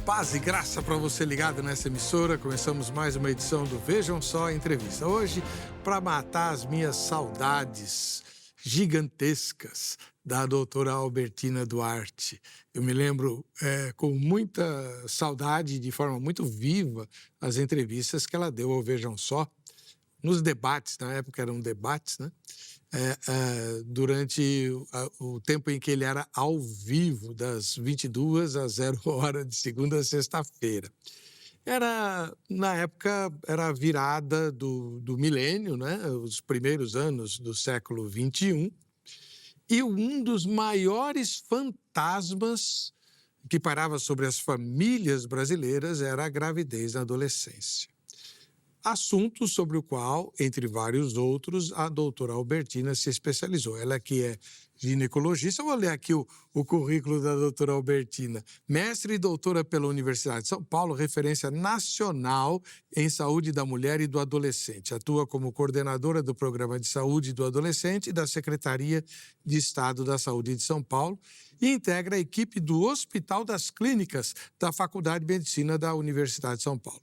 Paz e graça para você ligado nessa emissora. Começamos mais uma edição do Vejam Só Entrevista. Hoje, para matar as minhas saudades gigantescas da doutora Albertina Duarte. Eu me lembro com muita saudade, de forma muito viva, as entrevistas que ela deu ao Vejam Só, nos debates, na época eram debates, né? Durante o tempo em que ele era ao vivo, das 22 às 00h, de segunda a sexta-feira. Na época, era a virada do milênio, né? Os primeiros anos do século XXI, e um dos maiores fantasmas que parava sobre as famílias brasileiras era a gravidez na adolescência. Assunto sobre o qual, entre vários outros, a doutora Albertina se especializou. Ela que é ginecologista. Eu vou ler aqui o currículo da doutora Albertina. Mestre e doutora pela Universidade de São Paulo, referência nacional em saúde da mulher e do adolescente. Atua como coordenadora do Programa de Saúde do Adolescente e da Secretaria de Estado da Saúde de São Paulo e integra a equipe do Hospital das Clínicas da Faculdade de Medicina da Universidade de São Paulo.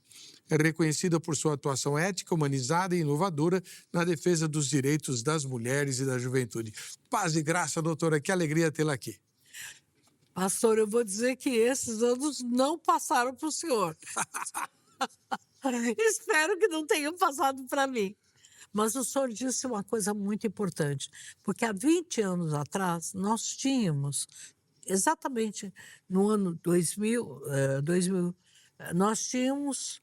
É reconhecida por sua atuação ética, humanizada e inovadora na defesa dos direitos das mulheres e da juventude. Paz e graça, doutora, que alegria tê-la aqui. Pastor, eu vou dizer que esses anos não passaram para o senhor. Espero que não tenham passado para mim. Mas o senhor disse uma coisa muito importante, porque há 20 anos atrás nós tínhamos, exatamente no ano 2000 nós tínhamos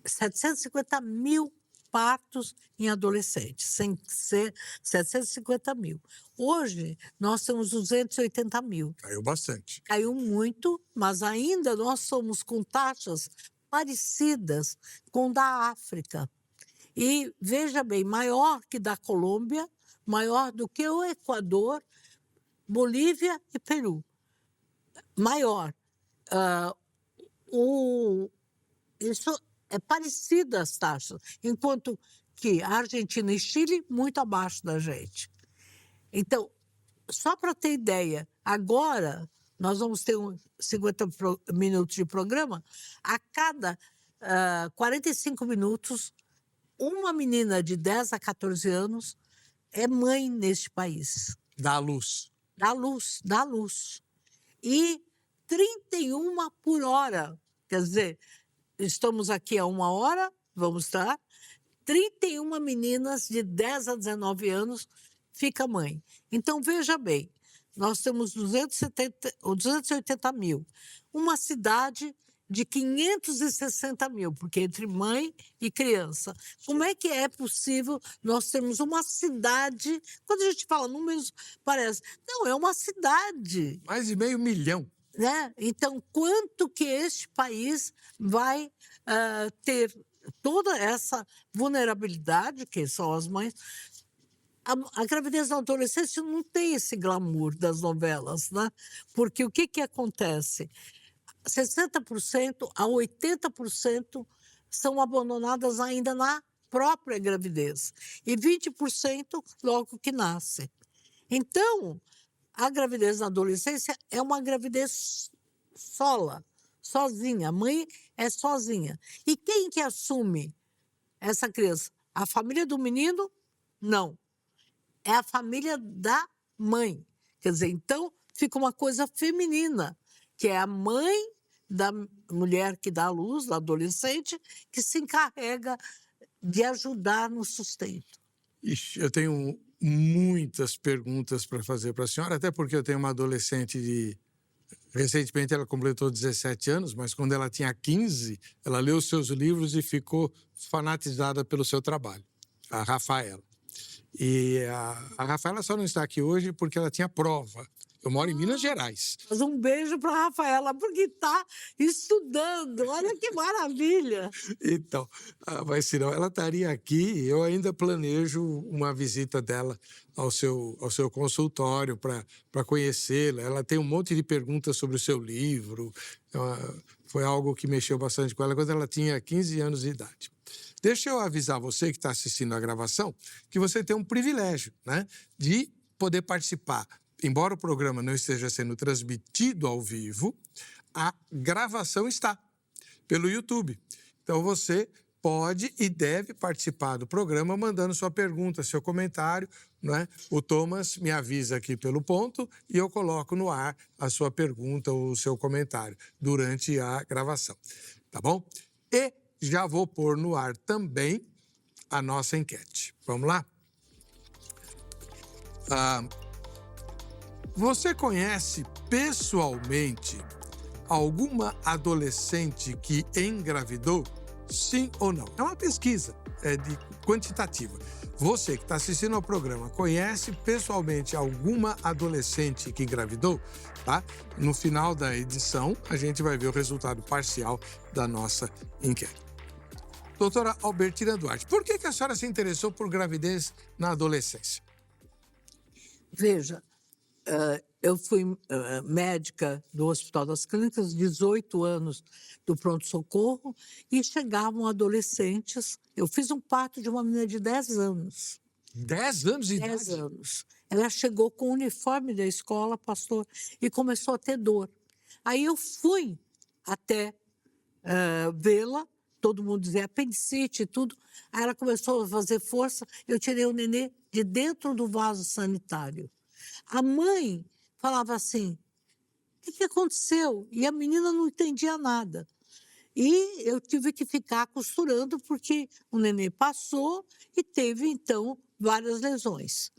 750 mil partos em adolescentes, sem ser 750 mil. Hoje, nós temos 280 mil. Caiu bastante. Caiu muito, mas ainda nós somos com taxas parecidas com da África. E, veja bem, maior que da Colômbia, maior do que o Equador, Bolívia e Peru. Maior. Isso é parecido as taxas, enquanto que a Argentina e Chile muito abaixo da gente. Então, só para ter ideia, agora nós vamos ter 50 minutos de programa, a cada 45 minutos, uma menina de 10 a 14 anos é mãe neste país. Dá à luz. Dá luz. E 31 por hora, quer dizer, estamos aqui a 1 hora, vamos estar, 31 meninas de 10 a 19 anos fica mãe. Então, veja bem, nós temos 280 mil. Uma cidade de 560 mil, porque entre mãe e criança. Como é que é possível nós termos uma cidade... Quando a gente fala números, parece... Não, é uma cidade. Mais de 500 mil. Né? Então, quanto que este país vai ter toda essa vulnerabilidade, que são as mães? A gravidez na adolescência não tem esse glamour das novelas, né? Porque o que acontece? 60% a 80% são abandonadas ainda na própria gravidez e 20% logo que nasce. Então, a gravidez na adolescência é uma gravidez sozinha. A mãe é sozinha. E quem que assume essa criança? A família do menino? Não. É a família da mãe. Quer dizer, então fica uma coisa feminina, que é a mãe da mulher que dá à luz, da adolescente, que se encarrega de ajudar no sustento. Ixi, eu tenho muitas perguntas para fazer para a senhora, até porque eu tenho uma adolescente recentemente ela completou 17 anos, mas quando ela tinha 15, ela leu os seus livros e ficou fanatizada pelo seu trabalho, a Rafaela. E a Rafaela só não está aqui hoje porque ela tinha prova. Eu moro em Minas Gerais. Mas um beijo para a Rafaela, porque está estudando. Olha que maravilha! Então, mas senão ela estaria aqui. Eu ainda planejo uma visita dela ao seu consultório para conhecê-la. Ela tem um monte de perguntas sobre o seu livro. Foi algo que mexeu bastante com ela quando ela tinha 15 anos de idade. Deixa eu avisar você que está assistindo a gravação que você tem um privilégio, né, de poder participar embora o programa não esteja sendo transmitido ao vivo, a gravação está pelo YouTube. Então, você pode e deve participar do programa mandando sua pergunta, seu comentário, não é? O Thomas me avisa aqui pelo ponto e eu coloco no ar a sua pergunta ou o seu comentário durante a gravação, tá bom? E já vou pôr no ar também a nossa enquete. Vamos lá? Você conhece pessoalmente alguma adolescente que engravidou? Sim ou não? É uma pesquisa quantitativa. Você que está assistindo ao programa, conhece pessoalmente alguma adolescente que engravidou? Tá? No final da edição, a gente vai ver o resultado parcial da nossa enquete. Doutora Albertina Duarte, por que a senhora se interessou por gravidez na adolescência? Veja, eu fui médica do Hospital das Clínicas, 18 anos do pronto-socorro, e chegavam adolescentes. Eu fiz um parto de uma menina de 10 anos. 10 anos de 10 idade? anos. Ela chegou com o uniforme da escola, pastor, e começou a ter dor. Aí eu fui até vê-la, todo mundo dizia apendicite e tudo. Aí ela começou a fazer força, eu tirei o nenê de dentro do vaso sanitário. A mãe falava assim, o que aconteceu? E a menina não entendia nada. E eu tive que ficar costurando, porque o nenê passou e teve, então, várias lesões.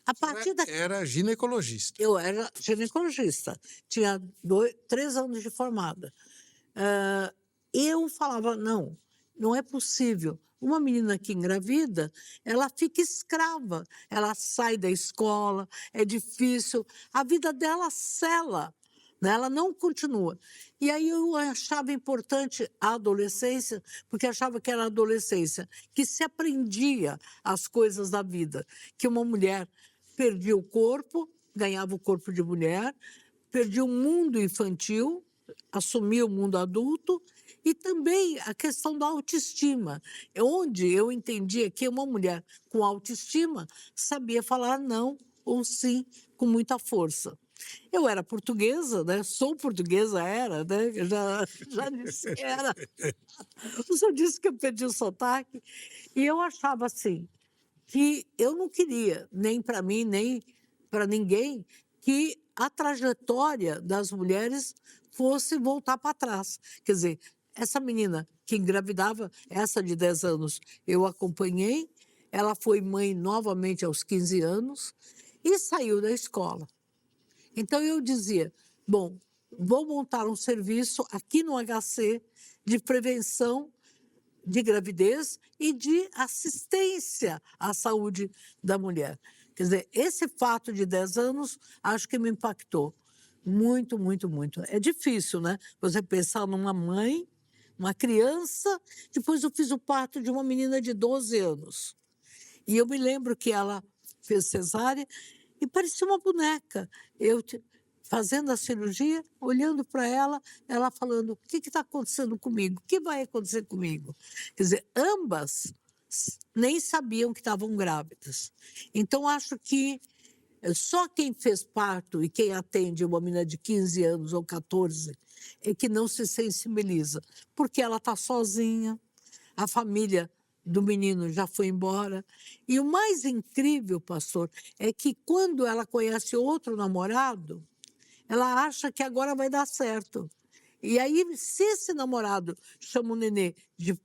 A partir da... Era ginecologista. Eu era ginecologista, tinha 3 anos de formada. Eu falava, não é possível. Uma menina que engravida, ela fica escrava. Ela sai da escola, é difícil. A vida dela sela, né? Ela não continua. E aí eu achava importante a adolescência, porque achava que era a adolescência que se aprendia as coisas da vida. Que uma mulher perdia o corpo, ganhava o corpo de mulher, perdia o mundo infantil, assumia o mundo adulto, e também a questão da autoestima, onde eu entendia que uma mulher com autoestima sabia falar não ou sim com muita força. Eu era portuguesa, né? Sou portuguesa, né? Já disse que era. O senhor disse que eu perdi o sotaque. E eu achava assim, que eu não queria, nem para mim, nem para ninguém, que a trajetória das mulheres fosse voltar para trás. Quer dizer, essa menina que engravidava, essa de 10 anos, eu acompanhei, ela foi mãe novamente aos 15 anos e saiu da escola. Então eu dizia, bom, vou montar um serviço aqui no HC de prevenção de gravidez e de assistência à saúde da mulher. Quer dizer, esse fato de 10 anos, acho que me impactou muito, muito, muito. É difícil, né? Você pensar numa mãe, uma criança, depois eu fiz o parto de uma menina de 12 anos. E eu me lembro que ela fez cesárea e parecia uma boneca. Eu fazendo a cirurgia, olhando para ela, ela falando, o que está acontecendo comigo? O que vai acontecer comigo? Quer dizer, ambas nem sabiam que estavam grávidas. Então, acho que só quem fez parto e quem atende uma menina de 15 anos ou 14 é que não se sensibiliza, porque ela está sozinha, a família do menino já foi embora. E o mais incrível, pastor, é que quando ela conhece outro namorado, ela acha que agora vai dar certo. E aí, se esse namorado chama o nenê de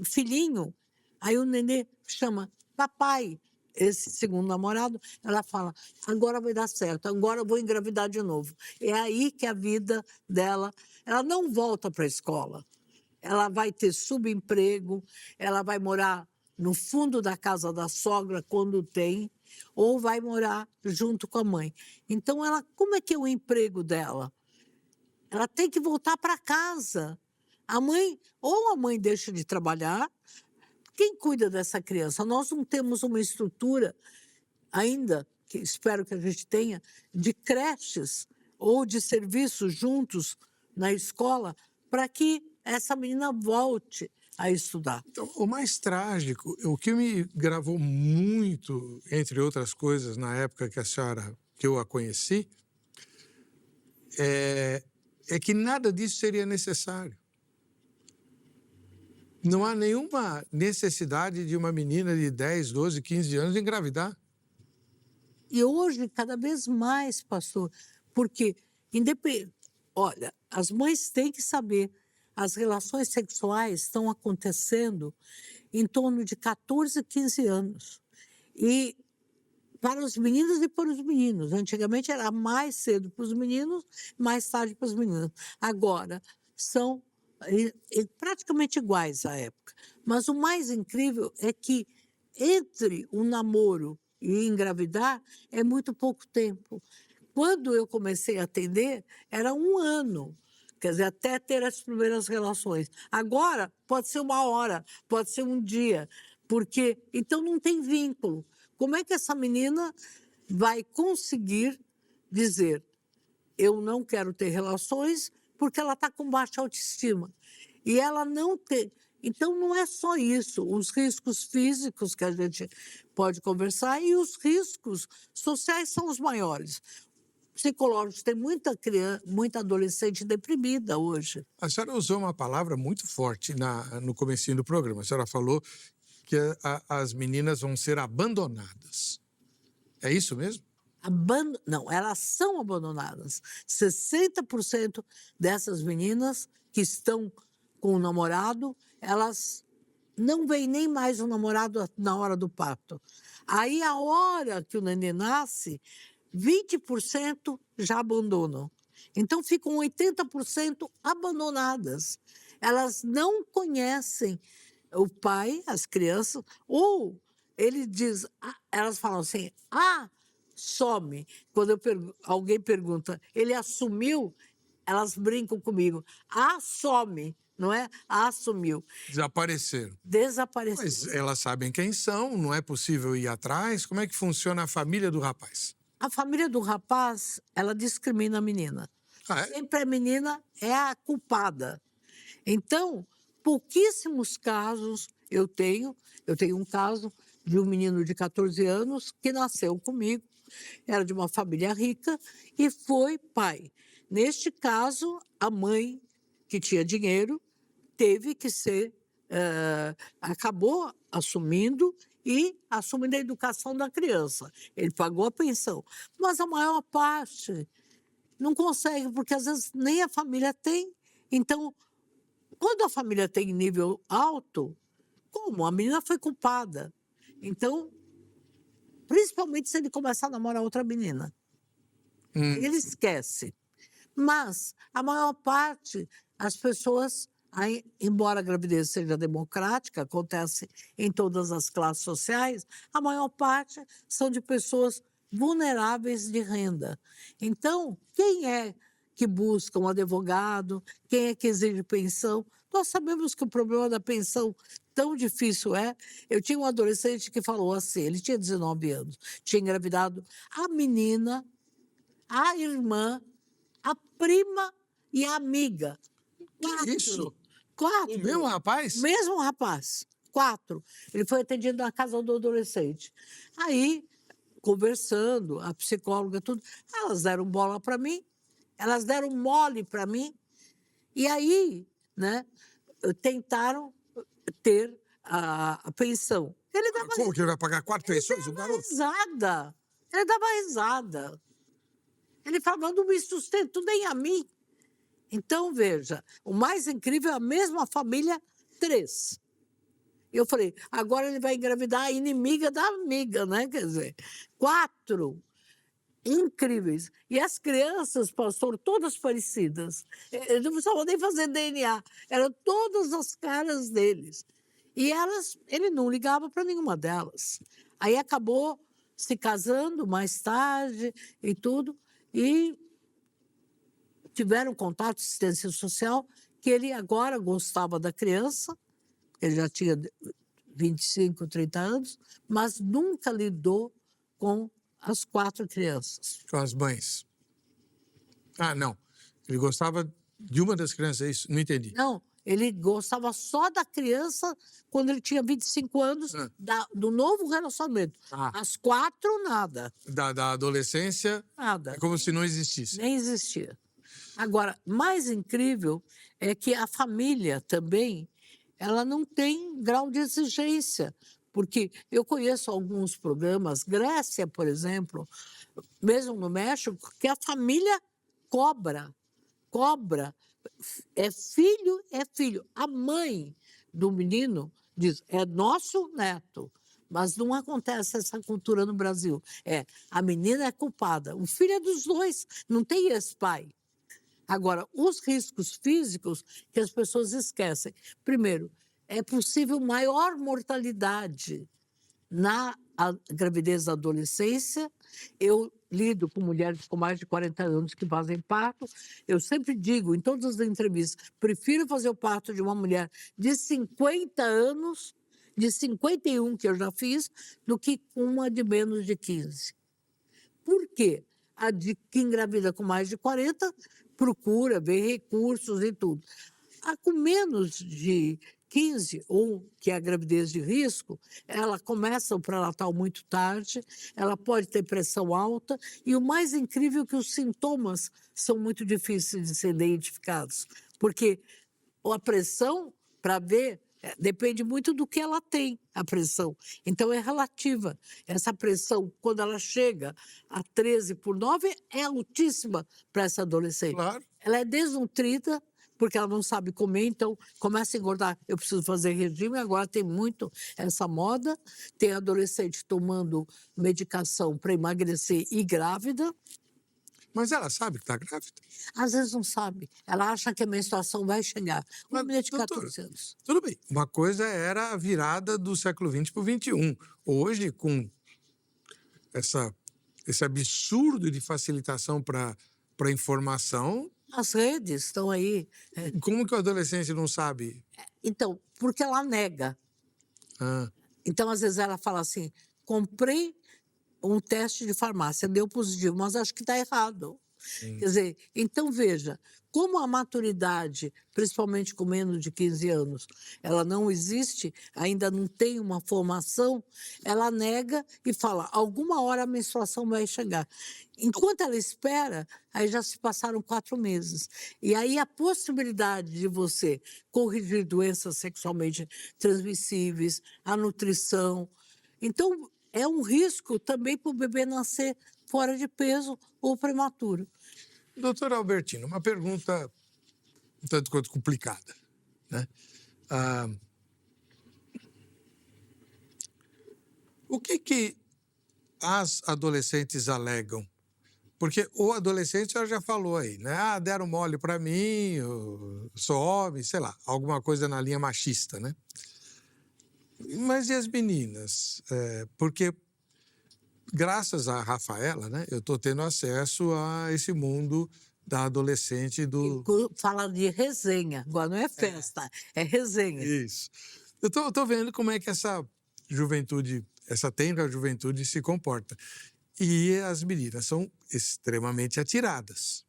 filhinho, aí o nenê chama papai, esse segundo namorado, ela fala, agora vai dar certo, agora eu vou engravidar de novo. É aí que a vida dela, ela não volta para a escola. Ela vai ter subemprego, ela vai morar no fundo da casa da sogra quando tem, ou vai morar junto com a mãe. Então, ela, como é que é o emprego dela? Ela tem que voltar para casa. A mãe, ou a mãe deixa de trabalhar, quem cuida dessa criança? Nós não temos uma estrutura ainda, que espero que a gente tenha, de creches ou de serviços juntos na escola, para que essa menina volte a estudar. Então, o mais trágico, o que me gravou muito, entre outras coisas, na época que eu a conheci, é que nada disso seria necessário. Não há nenhuma necessidade de uma menina de 10, 12, 15 anos engravidar. E hoje, cada vez mais, pastor, porque, olha, as mães têm que saber, as relações sexuais estão acontecendo em torno de 14, 15 anos. E para os meninos e para os meninos. Antigamente era mais cedo para os meninos, mais tarde para as meninas. Agora, são praticamente iguais à época. Mas o mais incrível é que entre um namoro e engravidar é muito pouco tempo. Quando eu comecei a atender, era 1 ano. Quer dizer, até ter as primeiras relações. Agora, pode ser 1 hora, pode ser 1 dia, porque então não tem vínculo. Como é que essa menina vai conseguir dizer eu não quero ter relações porque ela está com baixa autoestima? E ela não tem. Então, não é só isso. Os riscos físicos que a gente pode conversar e os riscos sociais são os maiores. Psicológicos, tem muita criança, muita adolescente deprimida hoje. A senhora usou uma palavra muito forte no comecinho do programa. A senhora falou que as meninas vão ser abandonadas. É isso mesmo? Não, elas são abandonadas. 60% dessas meninas que estão com o namorado, elas não veem nem mais o namorado na hora do parto. Aí, a hora que o neném nasce, 20% já abandonam. Então, ficam 80% abandonadas. Elas não conhecem o pai, as crianças, ou ele diz, elas falam assim, some. Quando alguém pergunta, ele assumiu, elas brincam comigo, some, não é? Assumiu. Desapareceram. Desapareceu. Mas elas sabem quem são, não é possível ir atrás? Como é que funciona a família do rapaz? A família do rapaz, ela discrimina a menina. Ah, é? Sempre a menina é a culpada. Então, pouquíssimos casos eu tenho um caso de um menino de 14 anos que nasceu comigo, era de uma família rica e foi pai. Neste caso, a mãe, que tinha dinheiro, teve que ser, acabou assumindo a educação da criança. Ele pagou a pensão. Mas a maior parte não consegue, porque às vezes nem a família tem. Então, quando a família tem nível alto, como? A menina foi culpada. Então, principalmente se ele começar a namorar outra menina. Ele esquece. Mas, a maior parte, as pessoas, embora a gravidez seja democrática, acontece em todas as classes sociais, a maior parte são de pessoas vulneráveis de renda. Então, quem é que busca um advogado? Quem é que exige pensão? Nós sabemos que o problema da pensão tão difícil é. Eu tinha um adolescente que falou assim, ele tinha 19 anos, tinha engravidado a menina, a irmã, a prima e a amiga. 4. Isso? 4. O mesmo rapaz? Mesmo rapaz. 4. Ele foi atendido na casa do adolescente. Aí, conversando, a psicóloga, tudo, elas deram bola para mim, elas deram mole para mim, e aí, né, tentaram ter a pensão. Ele dava Como que ele vai pagar 4 pensões, o garoto? risada. Ele dava risada. Ele falava, não me sustento nem a mim. Então, veja, o mais incrível é a mesma família, 3. Eu falei, agora ele vai engravidar a inimiga da amiga, né? Quer dizer, 4 incríveis. E as crianças, pastor, todas parecidas. Eu não precisava nem fazer DNA. Eram todas as caras deles. E ele não ligava para nenhuma delas. Aí acabou se casando mais tarde e tudo. E tiveram contato, assistência social, que ele agora gostava da criança, ele já tinha 25, 30 anos, mas nunca lidou com as 4 crianças. Com as mães. Ah, não. Ele gostava de uma das crianças, é isso? Não entendi. Não, ele gostava só da criança quando ele tinha 25 anos, do novo relacionamento. Ah. Às 4, nada. Da adolescência, Nada. é como se não existisse. Nem existia. Agora, mais incrível é que a família também, ela não tem grau de exigência, porque eu conheço alguns programas, Grécia, por exemplo, mesmo no México, que a família cobra. É filho, é filho. A mãe do menino diz, é nosso neto. Mas não acontece essa cultura no Brasil. A menina é culpada. O filho é dos dois, não tem esse pai. Agora, os riscos físicos que as pessoas esquecem. Primeiro, é possível maior mortalidade na gravidez da adolescência. Eu lido com mulheres com mais de 40 anos que fazem parto. Eu sempre digo, em todas as entrevistas, prefiro fazer o parto de uma mulher de 50 anos, de 51 que eu já fiz, do que uma de menos de 15. Por quê? A que engravida com mais de 40 procura ver recursos e tudo. A com menos de 15, ou que é a gravidez de risco, ela começa o pré-natal muito tarde, ela pode ter pressão alta, e o mais incrível é que os sintomas são muito difíceis de ser identificados, porque a pressão, para ver, depende muito do que ela tem, a pressão. Então, é relativa. Essa pressão, quando ela chega a 13/9, é altíssima para essa adolescente. Claro. Ela é desnutrida, porque ela não sabe comer, então começa a engordar. Eu preciso fazer regime, agora tem muito essa moda. Tem adolescente tomando medicação para emagrecer e grávida. Mas ela sabe que está grávida? Às vezes não sabe. Ela acha que a menstruação vai chegar. Uma Mas, menina de doutora, 14 anos. Tudo bem. Uma coisa era a virada do século XX para o XXI. Hoje, com esse absurdo de facilitação para a informação, As redes estão aí. como que o adolescente não sabe? Então, porque ela nega. Ah, Então, às vezes, ela fala assim: comprei um teste de farmácia, deu positivo, mas acho que está errado. Quer dizer, então veja, como a maturidade, principalmente com menos de 15 anos, ela não existe, ainda não tem uma formação, ela nega e fala, alguma hora a menstruação vai chegar. Enquanto ela espera, aí já se passaram 4 meses. E aí a possibilidade de você corrigir doenças sexualmente transmissíveis, a nutrição. Então, é um risco também para o bebê nascer fora de peso ou prematuro. doutor Albertino, uma pergunta um tanto quanto complicada, né? O que as adolescentes alegam? Porque o adolescente, ela já falou aí, né? Ah, deram mole para mim, eu sou homem, sei lá, alguma coisa na linha machista, né? Mas e as meninas? Porque, graças a Rafaela, né, eu estou tendo acesso a esse mundo da adolescente do... Fala de resenha, agora não é festa, é resenha. Isso. Eu tô vendo como é que essa juventude, essa tenra juventude se comporta. E as meninas são extremamente atiradas,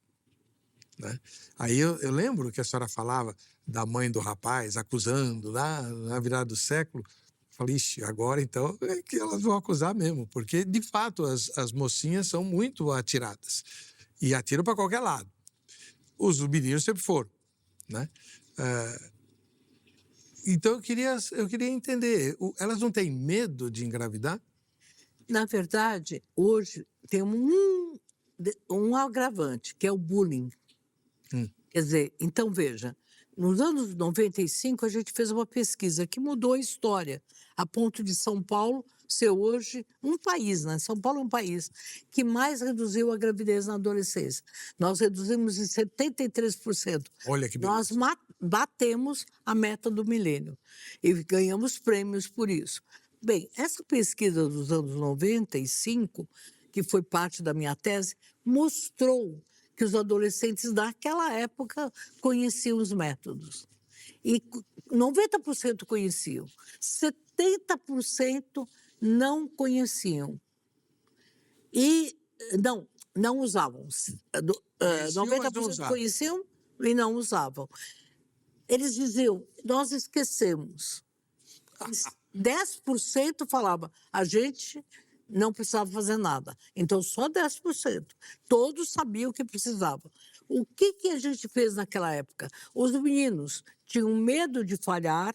né? Aí eu lembro que a senhora falava da mãe do rapaz acusando lá na virada do século. Falei, ixi, agora então é que elas vão acusar mesmo, porque de fato as mocinhas são muito atiradas e atiram para qualquer lado. Os meninos sempre foram, né? Então eu queria entender, elas não têm medo de engravidar? Na verdade, hoje tem um agravante, que é o bullying. Quer dizer, então veja, nos anos 95 a gente fez uma pesquisa que mudou a história, a ponto de São Paulo ser hoje um país, né? São Paulo é um país que mais reduziu a gravidez na adolescência. Nós reduzimos em 73%. Olha que beleza. Nós batemos a meta do milênio e ganhamos prêmios por isso. Bem, essa pesquisa dos anos 95, que foi parte da minha tese, mostrou que os adolescentes daquela época conheciam os métodos. E 90% conheciam, 70% não conheciam. E não usavam. Conheciam, mas não 90% usavam. conheciam e não usavam. eles diziam, nós esquecemos. 10% falava, a gente não precisava fazer nada. Então, só 10%. Todos sabiam o que precisavam. O que a gente fez naquela época? Os meninos tinham medo de falhar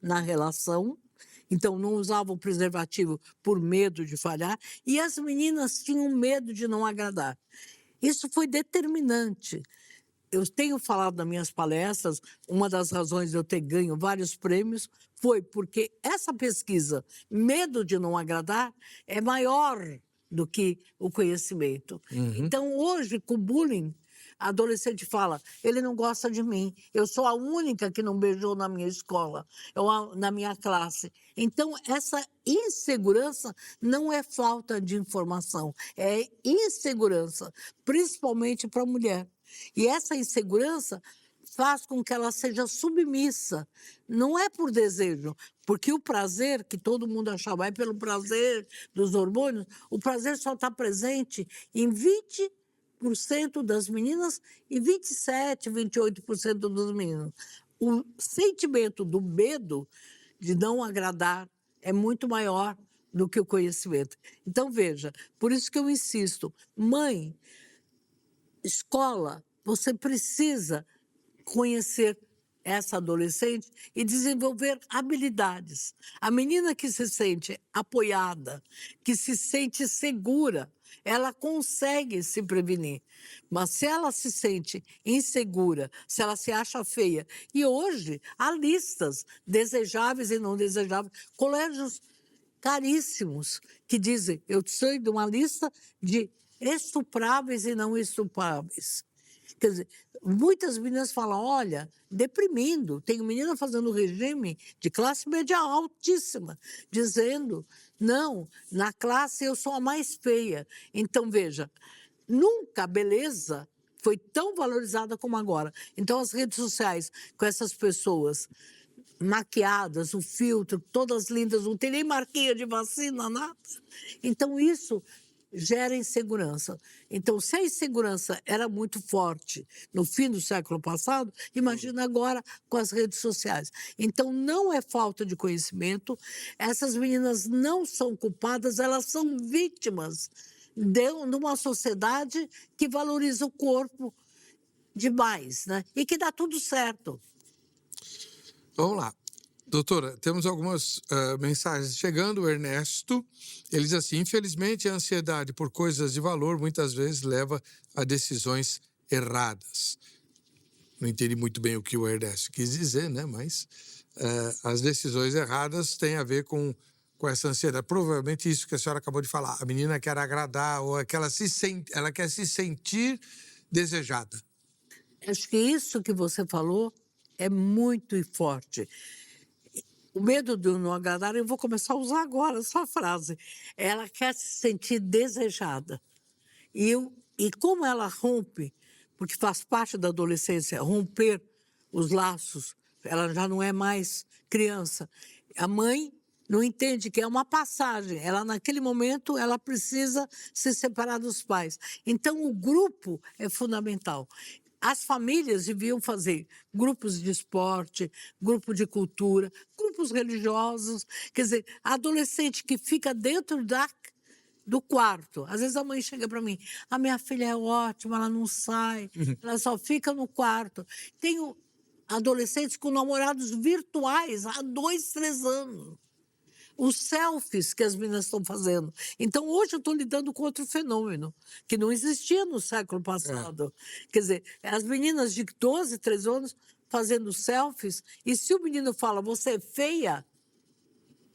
na relação, então não usavam preservativo por medo de falhar, e as meninas tinham medo de não agradar. Isso foi determinante. Eu tenho falado nas minhas palestras, uma das razões de eu ter ganho vários prêmios foi porque essa pesquisa, medo de não agradar, é maior do que o conhecimento. Então, hoje, com o bullying, a adolescente fala, ele não gosta de mim, eu sou a única que não beijou na minha escola, na minha classe. Então, essa insegurança não é falta de informação, é insegurança, principalmente para a mulher. E essa insegurança faz com que ela seja submissa. Não é por desejo, porque o prazer, que todo mundo achava, é pelo prazer dos hormônios, o prazer só está presente em 20% das meninas e 27%, 28% dos meninos. O sentimento do medo de não agradar é muito maior do que o conhecimento. Então, veja, por isso que eu insisto, mãe, escola, você precisa conhecer essa adolescente e desenvolver habilidades. A menina que se sente apoiada, que se sente segura, ela consegue se prevenir. Mas se ela se sente insegura, se ela se acha feia, e hoje há listas desejáveis e não desejáveis, colégios caríssimos que dizem, eu sei de uma lista de estupráveis e não estupráveis. Quer dizer, muitas meninas falam, olha, deprimindo, tem menina fazendo regime de classe média altíssima, dizendo, não, na classe eu sou a mais feia. Então, veja, nunca a beleza foi tão valorizada como agora. Então, as redes sociais, com essas pessoas maquiadas, o filtro, todas lindas, não tem nem marquinha de vacina, nada. Então, isso gera insegurança. Então, se a insegurança era muito forte no fim do século passado, imagina agora com as redes sociais. Então, não é falta de conhecimento, essas meninas não são culpadas, elas são vítimas de uma sociedade que valoriza o corpo demais, né? E que dá tudo certo. Vamos lá. Doutora, temos algumas mensagens chegando. O Ernesto, ele diz assim, infelizmente a ansiedade por coisas de valor muitas vezes leva a decisões erradas. Não entendi muito bem o que o Ernesto quis dizer, né? Mas as decisões erradas têm a ver com essa ansiedade. Provavelmente isso que a senhora acabou de falar. A menina quer agradar ou é que ela quer se sentir desejada. Acho que isso que você falou é muito forte. O medo de não agradar, eu vou começar a usar agora essa frase. Ela quer se sentir desejada. E como ela rompe, porque faz parte da adolescência, romper os laços, ela já não é mais criança. A mãe não entende que é uma passagem. Ela, naquele momento, ela precisa se separar dos pais. Então, o grupo é fundamental. As famílias deviam fazer grupos de esporte, grupo de cultura, grupos religiosos. Quer dizer, a adolescente que fica dentro do quarto. Às vezes a mãe chega para mim, a minha filha é ótima, ela não sai, ela só fica no quarto. Tenho adolescentes com namorados virtuais há 2, 3 anos. Os selfies que as meninas estão fazendo. Então, hoje eu estou lidando com outro fenômeno, que não existia no século passado. Quer dizer, as meninas de 12, 13 anos fazendo selfies, e se o menino fala, você é feia,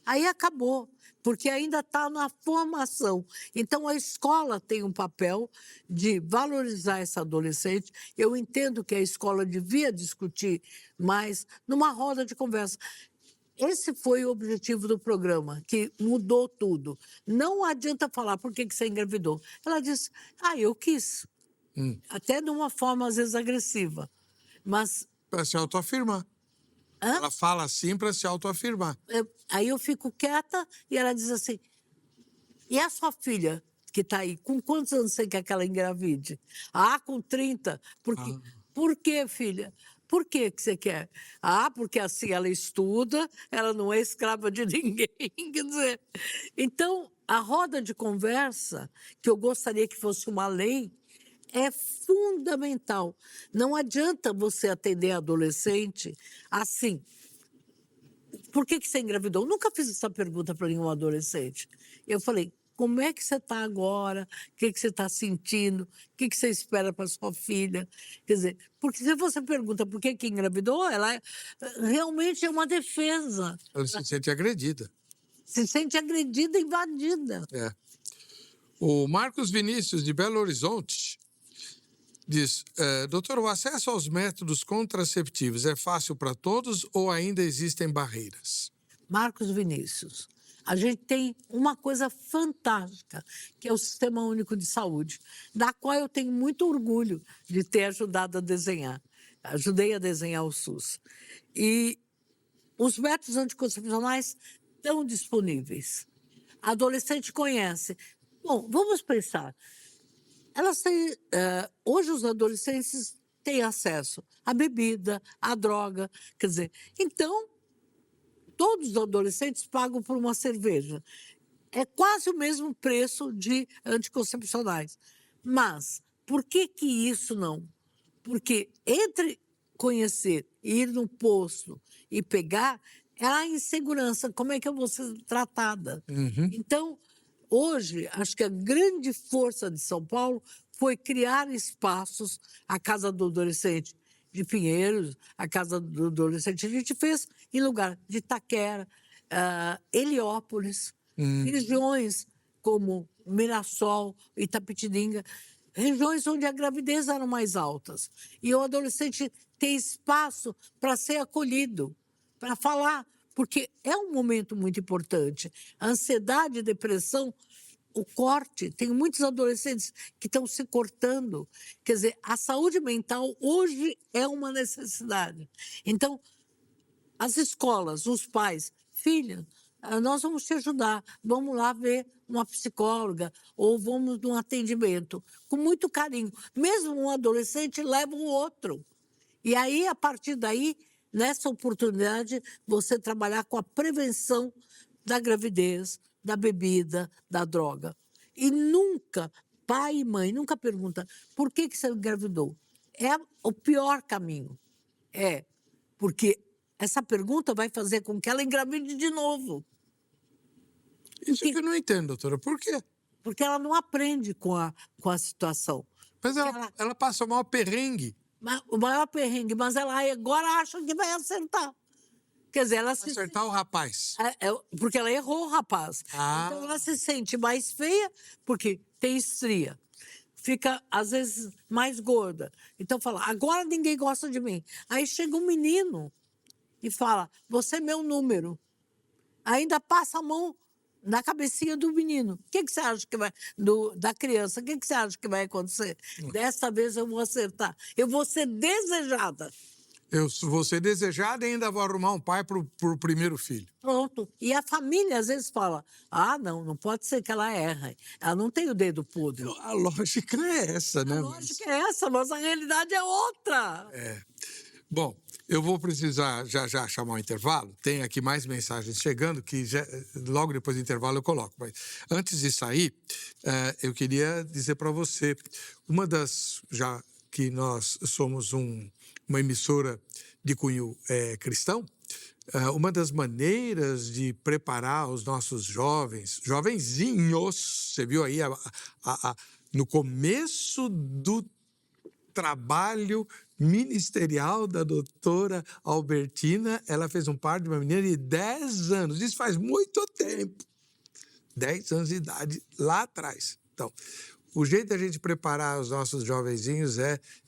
aí acabou, porque ainda está na formação. Então, a escola tem um papel de valorizar essa adolescente. Eu entendo que a escola devia discutir mais numa roda de conversa. Esse foi o objetivo do programa, que mudou tudo. Não adianta falar por que você engravidou. Ela disse, eu quis. Até de uma forma, às vezes, agressiva. Mas... Para se autoafirmar. Hã? Ela fala assim para se autoafirmar. Aí eu fico quieta e ela diz assim, e a sua filha que está aí, com quantos anos você quer que ela engravide? Com 30. Por quê, filha? Por que você quer? Ah, porque assim ela estuda, ela não é escrava de ninguém. Quer dizer, então, a roda de conversa, que eu gostaria que fosse uma lei, é fundamental. Não adianta você atender adolescente assim. Por que você engravidou? Eu nunca fiz essa pergunta para nenhum adolescente. Eu falei, como é que você está agora? O que você está sentindo? O que você espera para sua filha? Quer dizer, porque se você pergunta por que engravidou, ela realmente é uma defesa. Ela se sente agredida. Se sente agredida, invadida. É. O Marcos Vinícius, de Belo Horizonte, diz, doutor, o acesso aos métodos contraceptivos é fácil para todos ou ainda existem barreiras? Marcos Vinícius, a gente tem uma coisa fantástica, que é o Sistema Único de Saúde, da qual eu tenho muito orgulho de ter ajudado a desenhar. Ajudei a desenhar o SUS. E os métodos anticoncepcionais estão disponíveis. A adolescente conhece. Bom, vamos pensar. Elas têm, hoje os adolescentes têm acesso à bebida, à droga, quer dizer, então todos os adolescentes pagam por uma cerveja. É quase o mesmo preço de anticoncepcionais. Mas por que isso não? Porque entre conhecer, ir no posto e pegar, é a insegurança. Como é que eu vou ser tratada? Então, hoje, acho que a grande força de São Paulo foi criar espaços, a Casa do Adolescente de Pinheiros, a Casa do Adolescente, a gente fez em lugar de Itaquera, Heliópolis, regiões como Mirassol, Itapetininga, regiões onde a gravidez eram mais altas. E o adolescente tem espaço para ser acolhido, para falar, porque é um momento muito importante. A ansiedade e depressão, o corte, tem muitos adolescentes que estão se cortando. Quer dizer, a saúde mental hoje é uma necessidade. Então, as escolas, os pais, filha, nós vamos te ajudar, vamos lá ver uma psicóloga ou vamos num atendimento, com muito carinho. Mesmo um adolescente leva o outro. E aí, a partir daí, nessa oportunidade, você trabalhar com a prevenção da gravidez, da bebida, da droga. E nunca, pai e mãe, nunca pergunta por que você engravidou. É o pior caminho. É, porque essa pergunta vai fazer com que ela engravide de novo. Isso que eu não entendo, doutora. Por quê? Porque ela não aprende com a situação. Mas ela passa o maior perrengue. O maior perrengue, mas ela agora acha que vai acertar. Quer dizer, ela se Acertar o rapaz. porque ela errou o rapaz. Ah. Então ela se sente mais feia porque tem estria. Fica, às vezes, mais gorda. Então fala, agora ninguém gosta de mim. Aí chega um menino e fala, você é meu número. Ainda passa a mão na cabecinha do menino. O que você acha que vai... da criança, o que você acha que vai acontecer? Desta vez eu vou acertar. Eu vou ser desejada. Eu vou ser desejada e ainda vou arrumar um pai pro primeiro filho. Pronto. E a família às vezes fala, não pode ser que ela erre. Ela não tem o dedo podre. A lógica é essa, né? A lógica é essa, mas a realidade é outra. Bom, eu vou precisar já chamar um intervalo. Tem aqui mais mensagens chegando que logo depois do intervalo eu coloco. Mas antes de sair, eu queria dizer para você, já que nós somos uma emissora de cunho cristão, uma das maneiras de preparar os nossos jovenzinhos, você viu aí, no começo do trabalho ministerial da doutora Albertina, ela fez um parto de uma menina de 10 anos, isso faz muito tempo, 10 anos de idade lá atrás. Então, o jeito da gente preparar os nossos jovenzinhos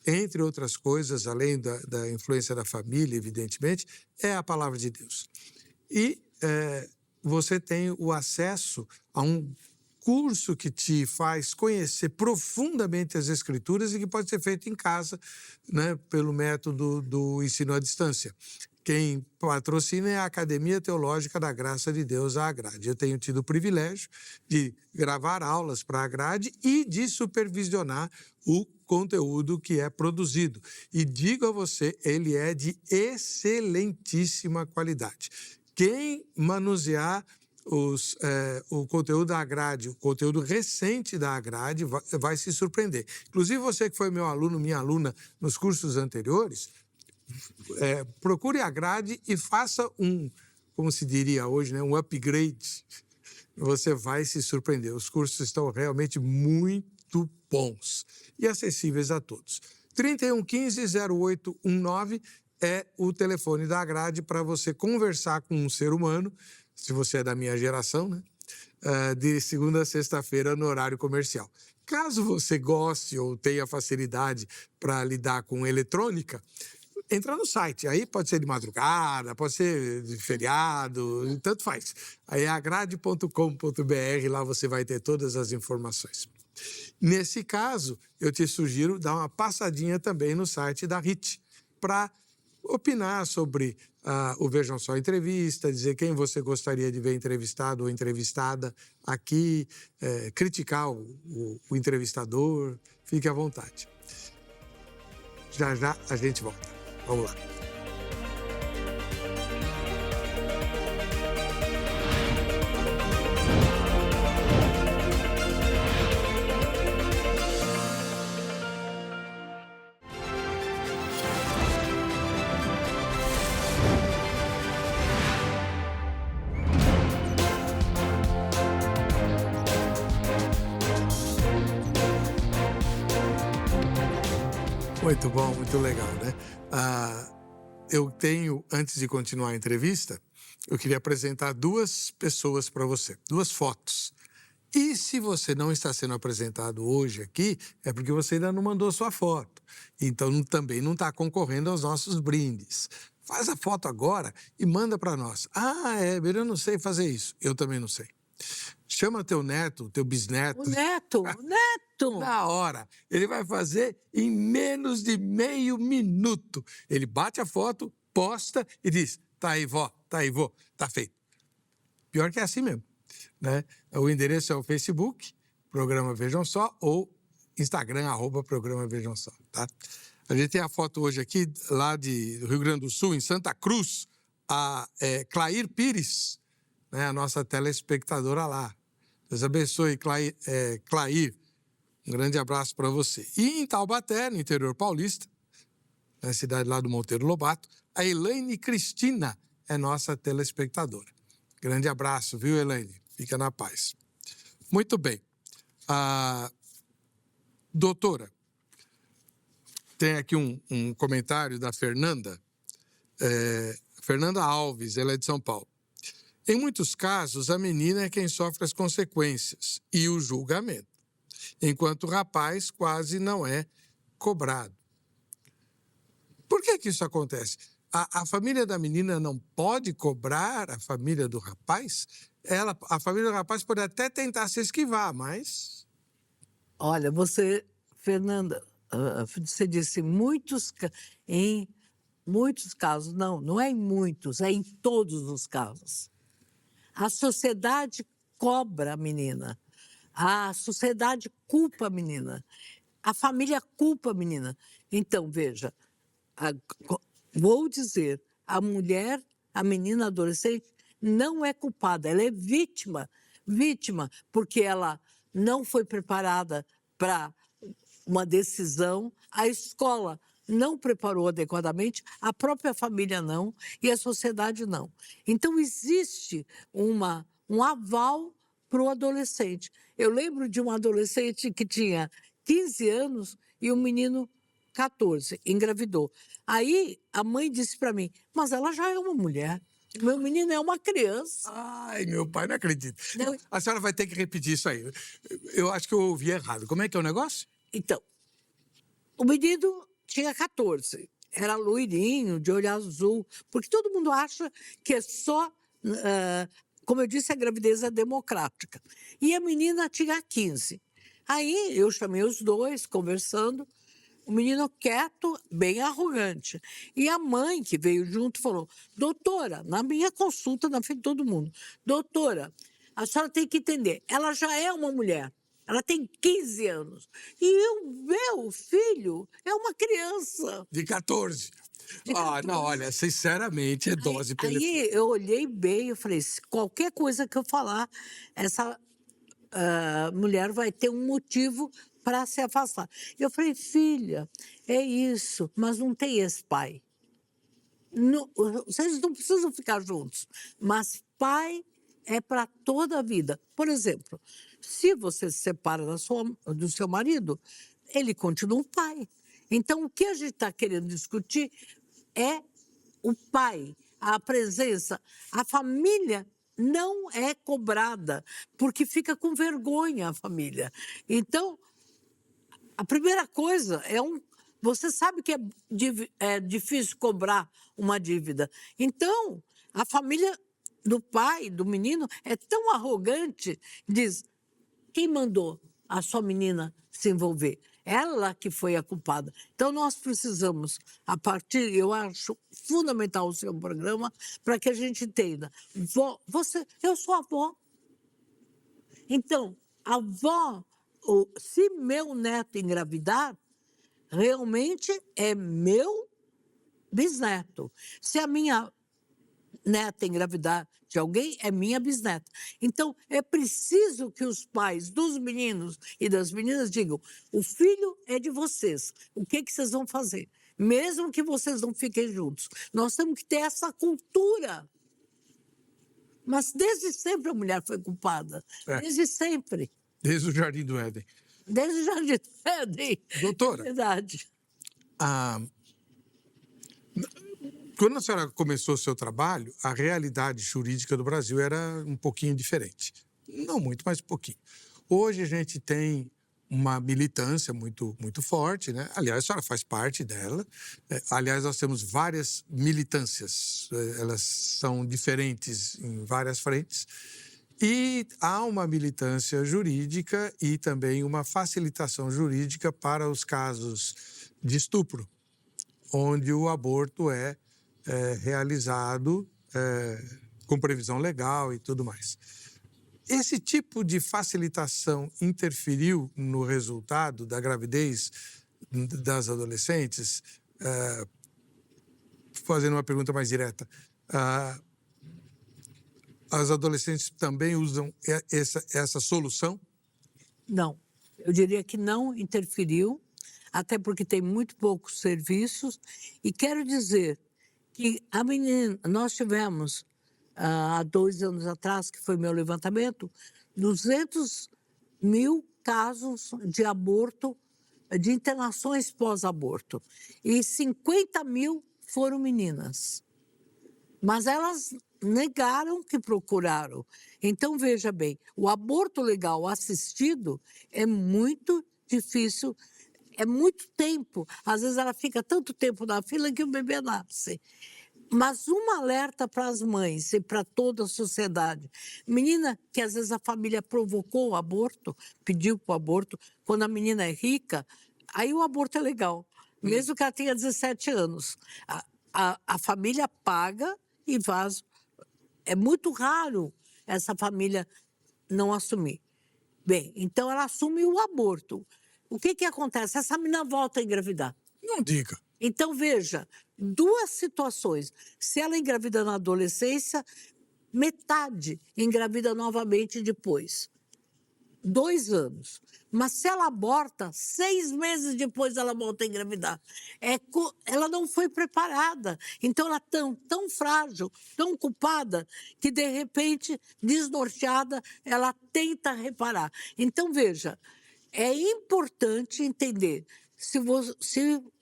entre outras coisas, além da influência da família, evidentemente, é a palavra de Deus. E você tem o acesso a um curso que te faz conhecer profundamente as Escrituras e que pode ser feito em casa, né, pelo método do ensino à distância. quem patrocina é a Academia Teológica da Graça de Deus, a Agrade. Eu tenho tido o privilégio de gravar aulas para a Agrade e de supervisionar o conteúdo que é produzido. E digo a você, ele é de excelentíssima qualidade. Quem manusear o conteúdo da Agrade, o conteúdo recente da Agrade, vai se surpreender. Inclusive, você que foi meu aluno, minha aluna nos cursos anteriores, procure a Grade e faça como se diria hoje, né, um upgrade. Você vai se surpreender. Os cursos estão realmente muito bons e acessíveis a todos. 3115-0819 é o telefone da Grade para você conversar com um ser humano, se você é da minha geração, né? De segunda a sexta-feira no horário comercial. Caso você goste ou tenha facilidade para lidar com eletrônica, entra no site. Aí pode ser de madrugada, pode ser de feriado, tanto faz. Aí é agrade.com.br, lá você vai ter todas as informações. Nesse caso, eu te sugiro dar uma passadinha também no site da RIT para opinar sobre o Vejam Só Entrevista, dizer quem você gostaria de ver entrevistado ou entrevistada aqui, criticar o entrevistador, fique à vontade. Já já a gente volta. Vamos lá. Muito bom, muito legal, né? Eu tenho, antes de continuar a entrevista, eu queria apresentar duas pessoas para você, duas fotos. E se você não está sendo apresentado hoje aqui, é porque você ainda não mandou sua foto. Então, também não está concorrendo aos nossos brindes. Faz a foto agora e manda para nós. Éber, eu não sei fazer isso. Eu também não sei. Chama teu neto, teu bisneto. O neto. Na hora. Ele vai fazer em menos de meio minuto. Ele bate a foto, posta e diz, tá aí, vó, tá aí, vô, tá feito. Pior que é assim mesmo, né? O endereço é o Facebook, Programa Vejam Só, ou Instagram, @Programa Vejam Só, tá? A gente tem a foto hoje aqui, lá do Rio Grande do Sul, em Santa Cruz, a Clair Pires, né, a nossa telespectadora lá. Deus abençoe, Clair. Um grande abraço para você. E em Taubaté, no interior paulista, na cidade lá do Monteiro Lobato, a Elaine Cristina é nossa telespectadora. Grande abraço, viu, Elaine? Fica na paz. Muito bem. Doutora, tem aqui um comentário da Fernanda. Fernanda Alves, ela é de São Paulo. Em muitos casos, a menina é quem sofre as consequências e o julgamento, enquanto o rapaz quase não é cobrado. Por que isso acontece? A família da menina não pode cobrar a família do rapaz? A família do rapaz pode até tentar se esquivar, mas... Olha, Fernanda, você disse em muitos casos. Não é em muitos, é em todos os casos. A sociedade cobra a menina. A sociedade culpa a menina. A família culpa a menina. Então, veja, vou dizer, a mulher, a menina adolescente, não é culpada, ela é vítima. Vítima, porque ela não foi preparada para uma decisão, a escola não preparou adequadamente, a própria família não e a sociedade não. Então, existe um aval para o adolescente. Eu lembro de um adolescente que tinha 15 anos e um menino 14, engravidou. Aí a mãe disse para mim, mas ela já é uma mulher. Meu menino é uma criança. Ai, meu pai, não acredito. Não. A senhora vai ter que repetir isso aí. Eu acho que eu ouvi errado. Como é que é o negócio? Então, o menino tinha 14, era loirinho, de olho azul, porque todo mundo acha que é só, como eu disse, a gravidez é democrática. E a menina tinha 15. Aí eu chamei os dois, conversando, o menino quieto, bem arrogante. E a mãe que veio junto falou: doutora, na minha consulta, na frente de todo mundo, doutora, a senhora tem que entender, ela já é uma mulher. Ela tem 15 anos. E o meu filho é uma criança. De 14. De Ah, não, 14. olha, sinceramente, é dose para elefante. Aí eu olhei bem e falei: se qualquer coisa que eu falar, essa mulher vai ter um motivo para se afastar. Eu falei: filha, é isso, mas não tem esse pai. Vocês não precisam ficar juntos, mas pai é para toda a vida. Por exemplo, se você se separa do seu marido, ele continua um pai. Então, o que a gente está querendo discutir é o pai, a presença. A família não é cobrada, porque fica com vergonha a família. Então, a primeira coisa é você sabe que é difícil cobrar uma dívida. Então, a família do pai, do menino, é tão arrogante, diz: quem mandou a sua menina se envolver? Ela que foi a culpada. Então, nós precisamos, eu acho fundamental o seu programa para que a gente entenda. Eu sou avó. Então, a avó, se meu neto engravidar, realmente é meu bisneto. Se a minha neta engravidar de alguém, é minha bisneta. Então, é preciso que os pais dos meninos e das meninas digam: o filho é de vocês, o que vocês vão fazer? Mesmo que vocês não fiquem juntos. Nós temos que ter essa cultura. Mas desde sempre a mulher foi culpada. Desde sempre. Desde o Jardim do Éden. Desde o Jardim do Éden. Doutora. É verdade. Quando a senhora começou o seu trabalho, a realidade jurídica do Brasil era um pouquinho diferente. Não muito, mas um pouquinho. Hoje a gente tem uma militância muito, muito forte, né? Aliás, a senhora faz parte dela. Aliás, nós temos várias militâncias, elas são diferentes em várias frentes. E há uma militância jurídica e também uma facilitação jurídica para os casos de estupro, onde o aborto é realizado com previsão legal e tudo mais. Esse tipo de facilitação interferiu no resultado da gravidez das adolescentes? Fazendo uma pergunta mais direta, as adolescentes também usam essa solução? Não, eu diria que não interferiu, até porque tem muito poucos serviços. E quero dizer que nós tivemos, há 2 anos atrás, que foi meu levantamento, 200 mil casos de aborto, de internações pós-aborto. E 50 mil foram meninas. Mas elas negaram que procuraram. Então, veja bem, o aborto legal assistido é muito difícil, é muito tempo. Às vezes ela fica tanto tempo na fila que o bebê nasce. Mas um alerta para as mães e para toda a sociedade. Menina que às vezes a família provocou o aborto, pediu para o aborto, quando a menina é rica, aí o aborto é legal, mesmo que ela tenha 17 anos. A família paga e faz. É muito raro essa família não assumir. Bem, então ela assume o aborto. O que acontece? Essa menina volta a engravidar. Não diga. Então, veja, 2 situações. Se ela engravida na adolescência, metade engravida novamente depois. 2 anos. Mas se ela aborta, 6 meses depois ela volta a engravidar. Ela não foi preparada. Então, ela é tão frágil, tão culpada, que, de repente, desnorteada, ela tenta reparar. Então, veja, é importante entender, se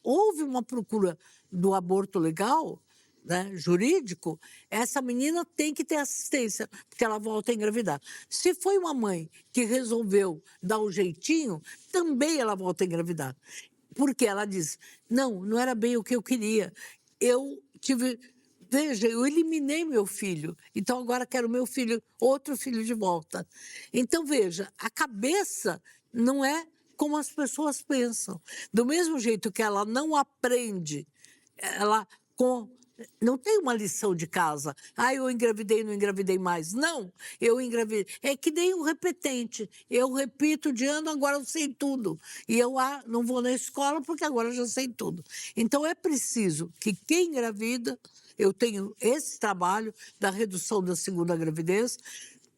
houve uma procura do aborto legal, né, jurídico, essa menina tem que ter assistência, porque ela volta a engravidar. Se foi uma mãe que resolveu dar um jeitinho, também ela volta a engravidar. Porque ela diz: não era bem o que eu queria. Veja, eu eliminei meu filho, então agora quero outro filho de volta. Então, veja, a cabeça não é como as pessoas pensam. Do mesmo jeito que ela não aprende, ela com não tem uma lição de casa. Ah, eu engravidei, não engravidei mais. Não, eu engravidei. É que nem o repetente. Eu repito de ano, agora eu sei tudo. E eu não vou na escola porque agora eu já sei tudo. Então é preciso que quem engravida, eu tenho esse trabalho da redução da segunda gravidez,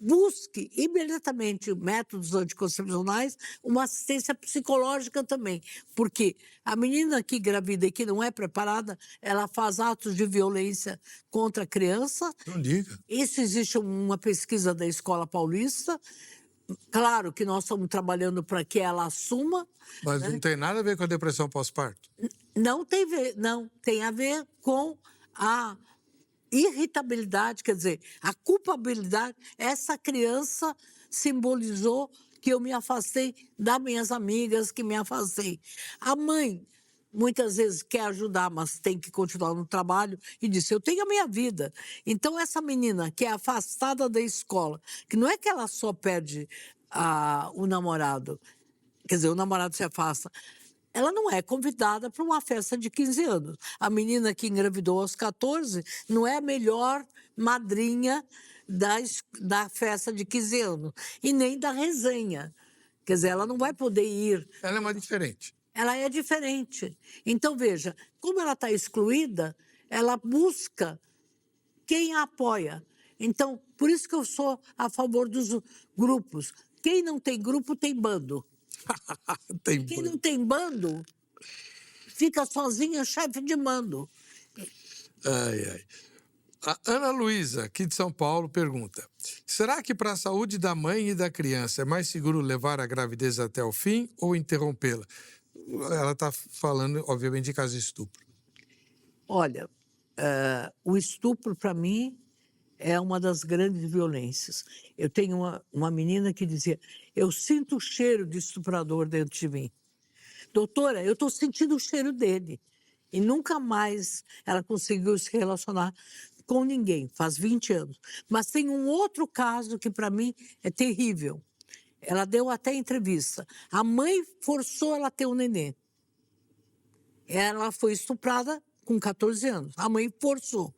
busque imediatamente métodos anticoncepcionais, uma assistência psicológica também, porque a menina que engravida e que não é preparada, ela faz atos de violência contra a criança. Não diga. Isso existe uma pesquisa da Escola Paulista. Claro que nós estamos trabalhando para que ela assuma. Mas não tem nada a ver com a depressão pós-parto. Não, tem a ver com a irritabilidade, quer dizer, a culpabilidade. Essa criança simbolizou que eu me afastei das minhas amigas, que me afastei. A mãe muitas vezes quer ajudar, mas tem que continuar no trabalho e disse, eu tenho a minha vida. Então essa menina que é afastada da escola, que não é que ela só perde o namorado, quer dizer, o namorado se afasta, ela não é convidada para uma festa de 15 anos. A menina que engravidou aos 14 não é a melhor madrinha da festa de 15 anos e nem da resenha. Quer dizer, ela não vai poder ir. Ela é mais diferente. Ela é diferente. Então, veja, como ela está excluída, ela busca quem a apoia. Então, por isso que eu sou a favor dos grupos. Quem não tem grupo tem bando. Quem não tem bando fica sozinha, chefe de mando. Ai, ai. A Ana Luísa, aqui de São Paulo, pergunta: será que para a saúde da mãe e da criança é mais seguro levar a gravidez até o fim ou interrompê-la? Ela está falando, obviamente, de caso de estupro. Olha, o estupro, para mim, é uma das grandes violências. Eu tenho uma menina que dizia, eu sinto o cheiro de estuprador dentro de mim. Doutora, eu estou sentindo o cheiro dele. E nunca mais ela conseguiu se relacionar com ninguém, faz 20 anos. Mas tem um outro caso que, para mim, é terrível. Ela deu até entrevista. A mãe forçou ela a ter um nenê. Ela foi estuprada com 14 anos. A mãe forçou.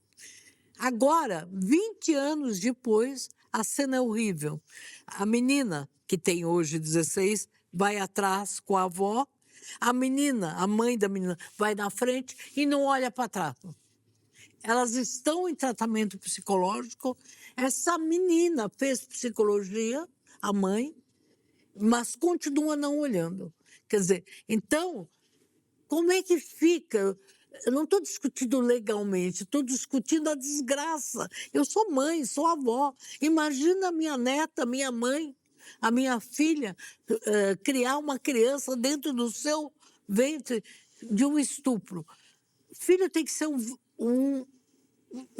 Agora, 20 anos depois, a cena é horrível. A menina, que tem hoje 16, vai atrás com a avó. A menina, a mãe da menina, vai na frente e não olha para trás. Elas estão em tratamento psicológico. Essa menina fez psicologia, a mãe, mas continua não olhando. Quer dizer, então, como é que fica? Eu não estou discutindo legalmente, estou discutindo a desgraça. Eu sou mãe, sou avó. Imagina a minha neta, minha mãe, a minha filha, criar uma criança dentro do seu ventre de um estupro. Filho tem que ser um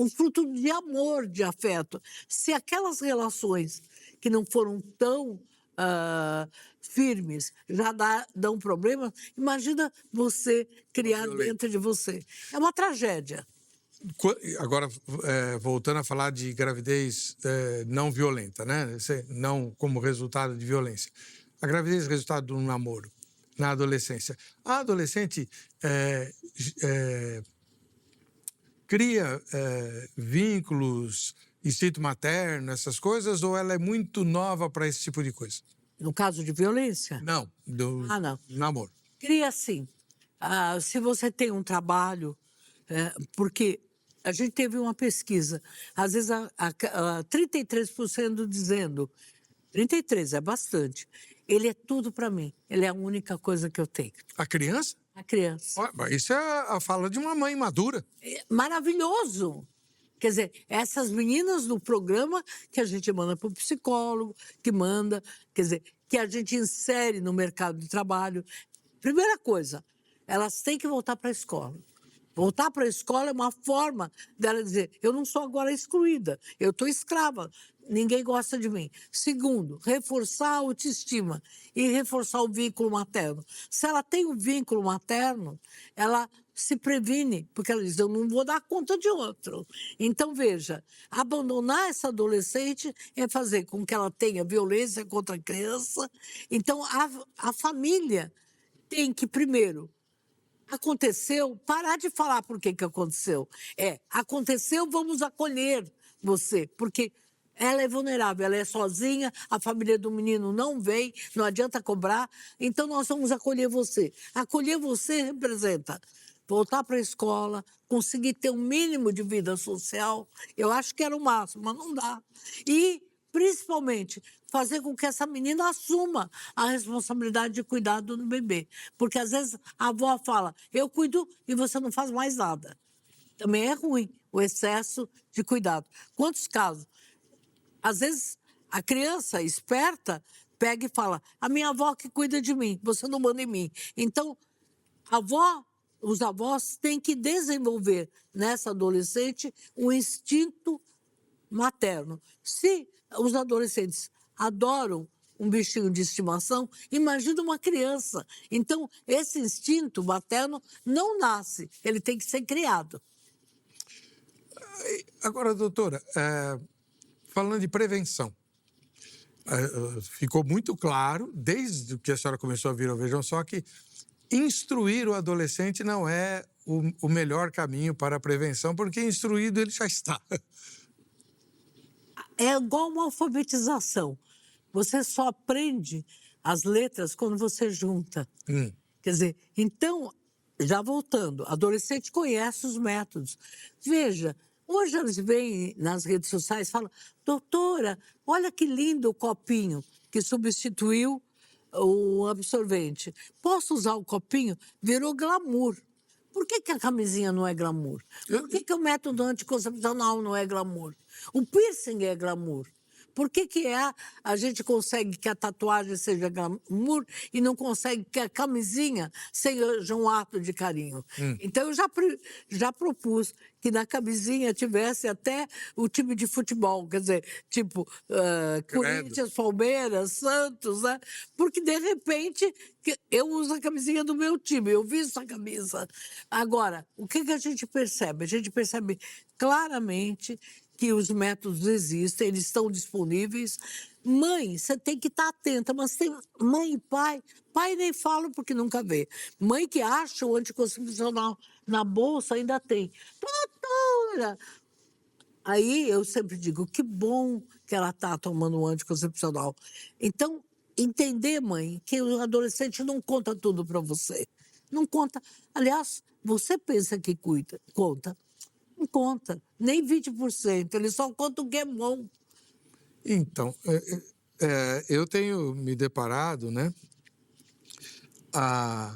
fruto de amor, de afeto. Se aquelas relações que não foram tão firmes já dão problema, imagina você criar dentro de você. É uma tragédia. Agora, voltando a falar de gravidez não violenta, né? Não como resultado de violência. A gravidez é resultado de um namoro na adolescência. A adolescente cria vínculos, instinto materno, essas coisas, ou ela é muito nova para esse tipo de coisa? No caso de violência? Não, do namoro. Cria sim. Se você tem um trabalho, porque a gente teve uma pesquisa, às vezes 33% dizendo, 33% é bastante, ele é tudo para mim, ele é a única coisa que eu tenho. A criança? A criança. Isso é a fala de uma mãe madura. É maravilhoso. Quer dizer, essas meninas do programa que a gente manda para o psicólogo, que manda, quer dizer, que a gente insere no mercado de trabalho. Primeira coisa, elas têm que voltar para a escola. Voltar para a escola é uma forma dela dizer, eu não sou agora excluída, eu estou escrava, ninguém gosta de mim. Segundo, reforçar a autoestima e reforçar o vínculo materno. Se ela tem um vínculo materno, ela se previne, porque ela diz, eu não vou dar conta de outro. Então, veja, abandonar essa adolescente é fazer com que ela tenha violência contra a criança. Então, a família tem que, primeiro, aconteceu, parar de falar por que aconteceu. Aconteceu, vamos acolher você, porque ela é vulnerável, ela é sozinha, a família do menino não vem, não adianta cobrar, então nós vamos acolher você. Acolher você representa voltar para a escola, conseguir ter um mínimo de vida social, eu acho que era o máximo, mas não dá. E, principalmente, fazer com que essa menina assuma a responsabilidade de cuidado do bebê. Porque, às vezes, a avó fala, eu cuido e você não faz mais nada. Também é ruim o excesso de cuidado. Quantos casos? Às vezes, a criança esperta pega e fala, a minha avó que cuida de mim, você não manda em mim. Então, os avós têm que desenvolver nessa adolescente um instinto materno. Se os adolescentes adoram um bichinho de estimação, imagina uma criança. Então, esse instinto materno não nasce, ele tem que ser criado. Agora, doutora, falando de prevenção, ficou muito claro, desde que a senhora começou a vir ao Vejam Só, que instruir o adolescente não é o melhor caminho para a prevenção, porque instruído ele já está. É igual uma alfabetização. Você só aprende as letras quando você junta. Quer dizer, então, já voltando, adolescente conhece os métodos. Veja, hoje eles vêm nas redes sociais e falam, doutora, olha que lindo o copinho que substituiu o absorvente. Posso usar o copinho? Virou glamour. Por que a camisinha não é glamour? Por que o método anticoncepcional não é glamour? O piercing é glamour. Por que a gente consegue que a tatuagem seja glamour e não consegue que a camisinha seja um ato de carinho? Então, eu já propus que na camisinha tivesse até o time de futebol, quer dizer, tipo Corinthians, Palmeiras, Santos, né? Porque, de repente, eu uso a camisinha do meu time, eu visto a camisa. Agora, o que a gente percebe? A gente percebe claramente que os métodos existem, eles estão disponíveis. Mãe, você tem que estar atenta, mas tem mãe e pai nem falo porque nunca vê. Mãe que acha o anticoncepcional na bolsa ainda tem. Doutora! Aí eu sempre digo, que bom que ela está tomando um anticoncepcional. Então, entender, mãe, que o adolescente não conta tudo para você. Não conta. Aliás, você pensa que conta. Não conta, nem 20%, ele só conta o que é bom. Então, eu tenho me deparado, né? A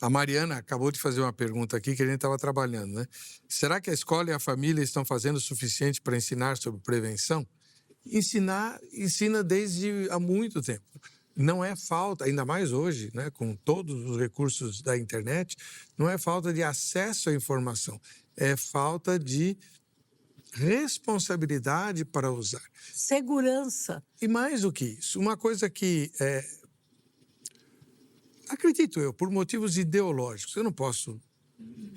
Mariana acabou de fazer uma pergunta aqui que a gente estava trabalhando, né? Será que a escola e a família estão fazendo o suficiente para ensinar sobre prevenção? Ensina desde há muito tempo. Não é falta, ainda mais hoje, né, com todos os recursos da internet, não é falta de acesso à informação, é falta de responsabilidade para usar. Segurança. E mais do que isso, uma coisa que, acredito eu, por motivos ideológicos, eu não posso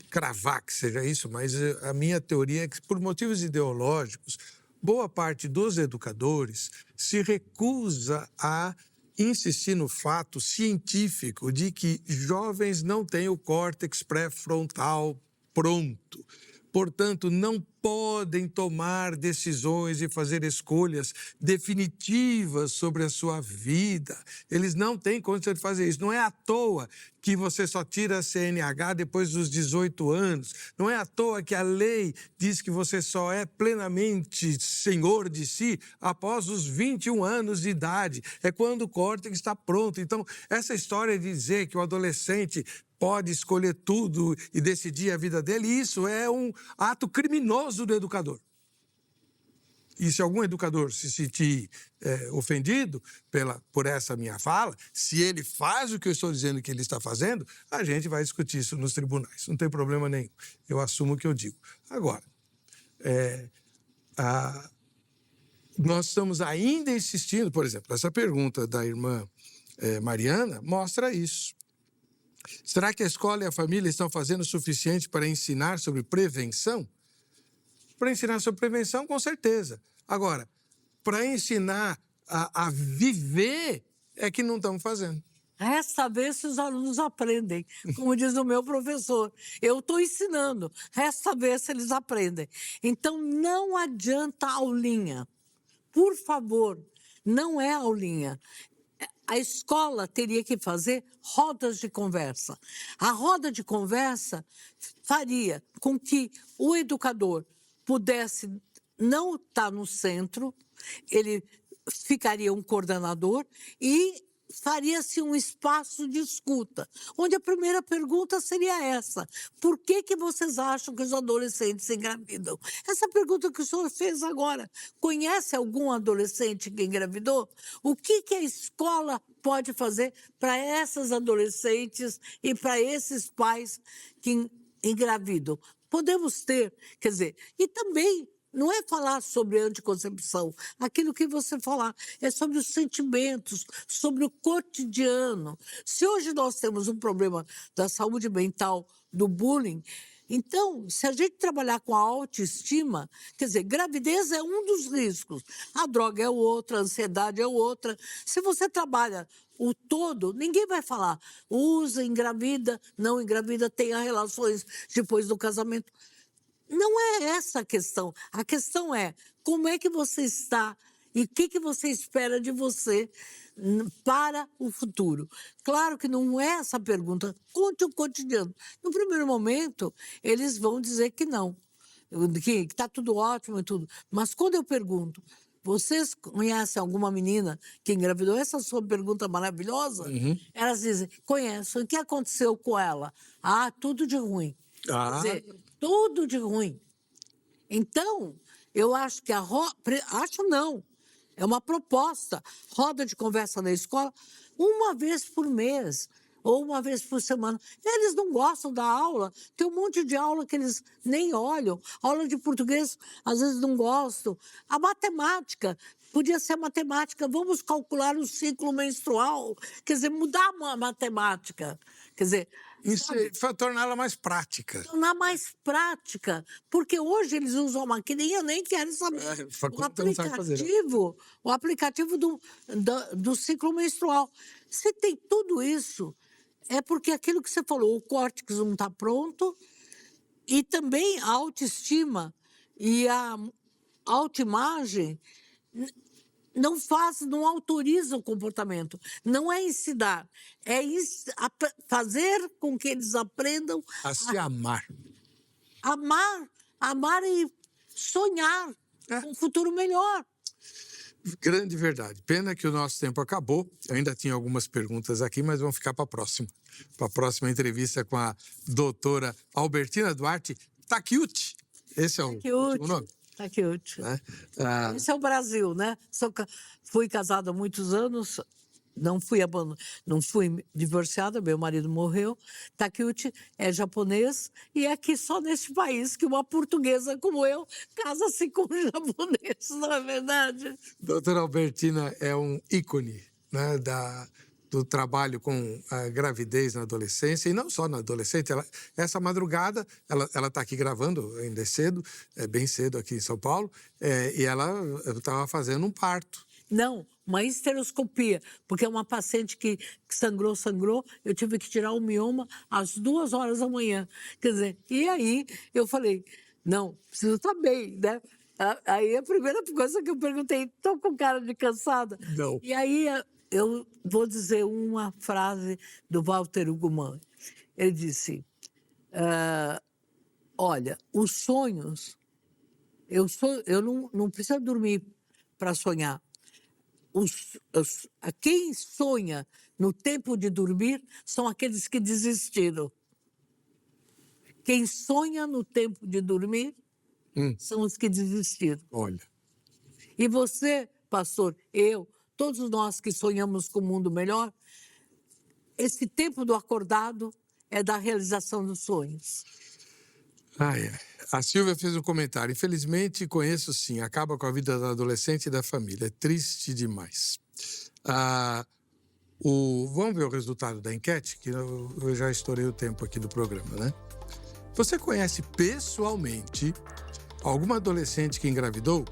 cravar que seja isso, mas a minha teoria é que, por motivos ideológicos, boa parte dos educadores se recusa a insistir no fato científico de que jovens não têm o córtex pré-frontal pronto. Portanto, não podem tomar decisões e fazer escolhas definitivas sobre a sua vida. Eles não têm condição de fazer isso. Não é à toa que você só tira a CNH depois dos 18 anos. Não é à toa que a lei diz que você só é plenamente senhor de si após os 21 anos de idade. É quando o córtex está pronto. Então, essa história de dizer que o adolescente pode escolher tudo e decidir a vida dele, isso é um ato criminoso do educador. E se algum educador se sentir ofendido por essa minha fala, se ele faz o que eu estou dizendo que ele está fazendo, a gente vai discutir isso nos tribunais. Não tem problema nenhum. Eu assumo o que eu digo. Agora, nós estamos ainda insistindo, por exemplo, essa pergunta da irmã Mariana mostra isso. Será que a escola e a família estão fazendo o suficiente para ensinar sobre prevenção? Para ensinar sobre prevenção, com certeza. Agora, para ensinar a viver, é que não estão fazendo. Resta ver se os alunos aprendem. Como diz o meu professor, eu estou ensinando, resta ver se eles aprendem. Então, não adianta aulinha. Por favor, não é aulinha. A escola teria que fazer rodas de conversa. A roda de conversa faria com que o educador pudesse não estar no centro, ele ficaria um coordenador e faria-se um espaço de escuta, onde a primeira pergunta seria essa: por que vocês acham que os adolescentes se engravidam? Essa pergunta que o senhor fez agora, conhece algum adolescente que engravidou? O que a escola pode fazer para essas adolescentes e para esses pais que engravidam? Podemos ter, quer dizer, e também não é falar sobre anticoncepção, aquilo que você falar, é sobre os sentimentos, sobre o cotidiano. Se hoje nós temos um problema da saúde mental, do bullying, então, se a gente trabalhar com a autoestima, quer dizer, gravidez é um dos riscos, a droga é outra, a ansiedade é outra. Se você trabalha o todo, ninguém vai falar, usa, engravida, não engravida, tenha relações depois do casamento. Não é essa a questão. A questão é como é que você está e o que você espera de você para o futuro. Claro que não é essa a pergunta. Conte o cotidiano. No primeiro momento, eles vão dizer que não, que está tudo ótimo e tudo. Mas quando eu pergunto, vocês conhecem alguma menina que engravidou? Essa sua pergunta maravilhosa. Elas dizem, conheço. O que aconteceu com ela? Ah, tudo de ruim. Quer dizer, tudo de ruim. Então, eu acho que acho não, é uma proposta, roda de conversa na escola, uma vez por mês ou uma vez por semana. Eles não gostam da aula, tem um monte de aula que eles nem olham. Aula de português, às vezes não gostam. A matemática, podia ser matemática, vamos calcular o ciclo menstrual, quer dizer, mudar a matemática. Quer dizer, isso torná-la mais prática. Tornar mais prática, porque hoje eles usam a maquininha e nem querem saber. O aplicativo do ciclo menstrual. Se tem tudo isso, é porque aquilo que você falou, o córtex não está pronto, e também a autoestima e a autoimagem não autoriza o comportamento. Não é ensinar, é fazer com que eles aprendam a se amar. Amar e sonhar com um futuro melhor. Grande verdade. Pena que o nosso tempo acabou. Eu ainda tinha algumas perguntas aqui, mas vão ficar para a próxima entrevista com a doutora Albertina Duarte Takeuchi. Esse é o último nome? Takeuchi. Esse é o Brasil, né? Fui casada há muitos anos, não fui divorciada, meu marido morreu. Takeuchi é japonês e é aqui só neste país que uma portuguesa como eu casa-se com um japonês, não é verdade? Doutora Albertina é um ícone, né, do trabalho com a gravidez na adolescência, e não só na adolescência. Essa madrugada, ela está aqui gravando, ainda é cedo, é bem cedo aqui em São Paulo, e ela estava fazendo um parto. Não, uma esteroscopia, porque é uma paciente que sangrou, eu tive que tirar o mioma às 2h da manhã. Quer dizer, e aí eu falei, não, preciso estar bem, né? Aí a primeira coisa que eu perguntei, estou com cara de cansada? Não. E aí eu vou dizer uma frase do Walter Ugumã. Ele disse, olha, os sonhos, eu não preciso dormir para sonhar. Quem sonha no tempo de dormir são aqueles que desistiram. Quem sonha no tempo de dormir são os que desistiram. Olha. E você, pastor, todos nós que sonhamos com um mundo melhor, esse tempo do acordado é da realização dos sonhos. A Silvia fez um comentário. Infelizmente, conheço sim, acaba com a vida do adolescente e da família. É triste demais. Vamos ver o resultado da enquete, que eu já estourei o tempo aqui do programa, né? Você conhece pessoalmente alguma adolescente que engravidou?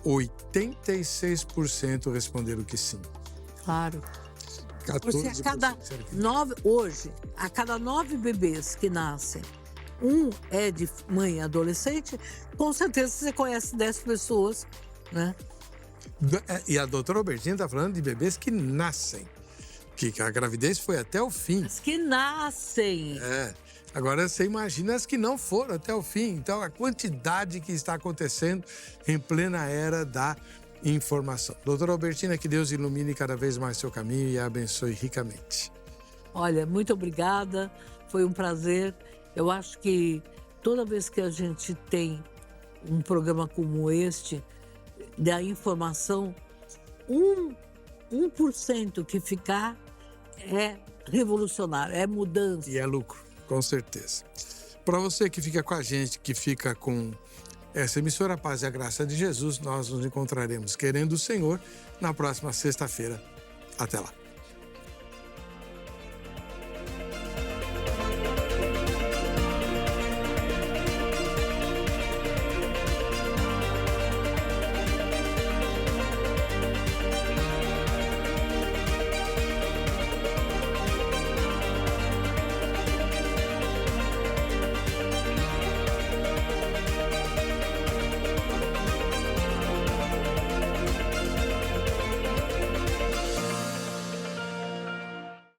86% responderam que sim. Claro. 14% Porque a cada 9 bebês que nascem, um é de mãe adolescente, com certeza você conhece 10 pessoas, né? E a doutora Albertina está falando de bebês que nascem, que a gravidez foi até o fim. As que nascem. Agora você imagina as que não foram até o fim. Então, a quantidade que está acontecendo em plena era da informação. Doutora Albertina, que Deus ilumine cada vez mais seu caminho e a abençoe ricamente. Olha, muito obrigada, foi um prazer. Eu acho que toda vez que a gente tem um programa como este, da informação, 1% que ficar é revolucionário, é mudança. E é lucro, com certeza. Para você que fica com a gente, que fica com essa emissora Paz e a Graça de Jesus, nós nos encontraremos, querendo o Senhor, na próxima sexta-feira. Até lá.